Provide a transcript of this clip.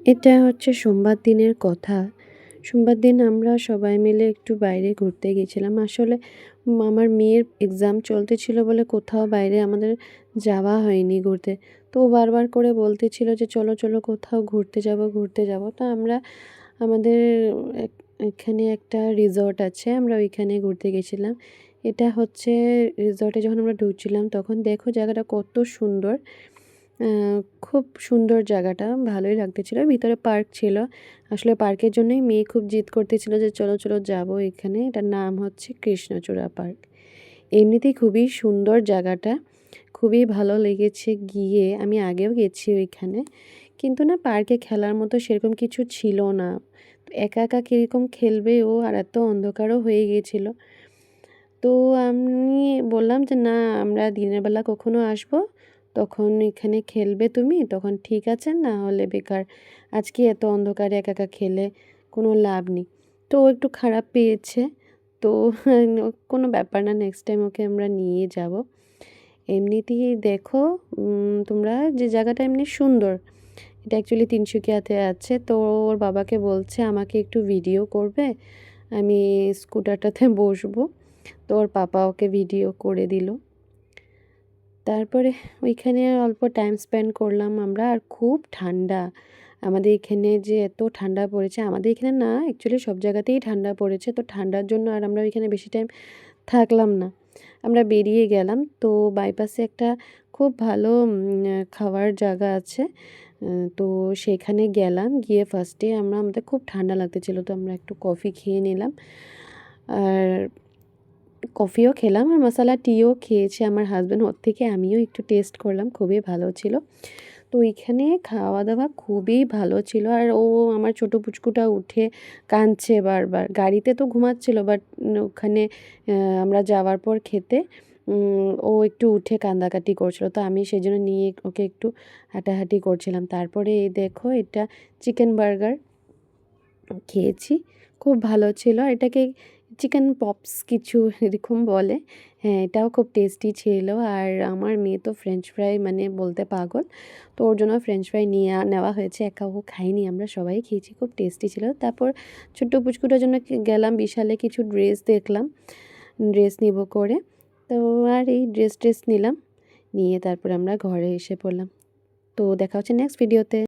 এটা হচ্ছে সোমবার দিনের কথা। সোমবার দিন আমরা সবাই মিলে একটু বাইরে ঘুরতে গেছিলাম। আসলে আমার মেয়ের এক্সাম চলতেছিল বলে কোথাও বাইরে আমাদের যাওয়া হয়নি ঘুরতে। তো ও বারবার করে বলতেছিল যে, "চলো, চলো কোথাও ঘুরতে যাবো, ঘুরতে যাবো।" তো আমরা আমাদের এক এখানে একটা রিসর্ট আছে। আমরা ওইখানে ঘুরতে গেছিলাম। এটা হচ্ছে রিসর্টে যখন আমরা ঢুকছিলাম তখন দেখো জায়গাটা কত সুন্দর। আ খুব সুন্দর জায়গাটা, ভালোই লাগতেছিল। ভিতরে পার্ক ছিল। আসলে পার্কের জন্যই মেয়ে খুব জিদ করতেছিল যে, "চলো, চলো যাবো এখানে।" এটার নাম হচ্ছে কৃষ্ণচূড়া পার্ক। এমনিতেই খুবই সুন্দর জায়গাটা। খুবই ভালো লেগেছে গিয়ে। আমি আগেও গেছি ওইখানে। কিন্তু না পার্কে খেলার মতো সেরকম কিছু ছিল না। তো একা, একা কিরকম খেলবে ও আর এত অন্ধকারও হয়ে গিয়েছিল। তো আমি বললাম যে, "না আমরা দিনের বেলা কখনো আসবো, তখন এখানে খেলবে তুমি, তখন ঠিক আছে, না হলে বেকার। আজকে এত অন্ধকারে একা, একা খেলে কোনো লাভ নেই।" তো ও একটু খারাপ পেয়েছে। তো কোনো ব্যাপার না, নেক্সট টাইম ওকে আমরা নিয়ে যাবো। এমনিতেই দেখো তোমরা যে জায়গাটা এমনি সুন্দর। এটা অ্যাকচুয়ালি তিনসুকিয়াতে আছে। তো ওর বাবাকে বলছে আমাকে একটু ভিডিও করবে। আমি স্কুটারটাতে বসবো। তো ওর পাপা ওকে ভিডিও করে দিল। তারপরে ওইখানে অল্প টাইম স্পেন্ড করলাম আমরা। আর খুব ঠান্ডা। আমাদের এখানে যে এত ঠান্ডা পড়েছে, আমাদের এখানে না অ্যাকচুয়ালি সব জায়গাতেই ঠান্ডা পড়েছে। তো ঠান্ডার জন্য আর আমরা ওইখানে বেশি টাইম থাকলাম না। আমরা বেরিয়ে গেলাম। তো বাইপাসে একটা খুব ভালো খাওয়ার জায়গা আছে। তো সেখানে গেলাম। গিয়ে ফার্স্টে আমাদের খুব ঠান্ডা লাগতেছিল। তো আমরা একটু কফি খেয়ে নিলাম। আর কফিও খেলাম আর মশালা টিও খেয়েছে আমার হাসব্যান্ড। ওর থেকে আমিও একটু টেস্ট করলাম। খুবই ভালো ছিল। তো ওইখানে খাওয়া-দাওয়া খুবই ভালো ছিল। আর ও আমার ছোট পুচকুটা উঠে কাঁদছে বারবার। গাড়িতে তো ঘুমাচ্ছিল বাট ওখানে আমরা যাওয়ার পর খেতে ও একটু উঠে কান্দাকাটি করছিল। তো আমি সেজন্য নিয়ে ওকে একটু হাঁটাহাঁটি করছিলাম। তারপরে এই দেখো এটা চিকেন বার্গার খেয়েছি। খুব ভালো ছিল। আর এটাকে চিকেন পপস কিছু এরকম বলে। হ্যাঁ, এটাও খুব টেস্টি ছিল। আর আমার মেয়ে তো ফ্রেঞ্চ ফ্রাই মানে বলতে পাগল। তো ওর জন্য ফ্রেঞ্চ ফ্রাই নিয়ে নেওয়া হয়েছে। একা ও খাইনি, আমরা সবাই খেয়েছি। খুব টেস্টি ছিল। তারপর ছোট্ট পুচকুটার জন্য গেলাম বিশালে কিছু ড্রেস দেখলাম। ড্রেস নিবো করে। তো আর এই ড্রেস নিলাম। নিয়ে তারপর আমরা ঘরে এসে পড়লাম। তো দেখা হচ্ছে নেক্সট ভিডিওতে।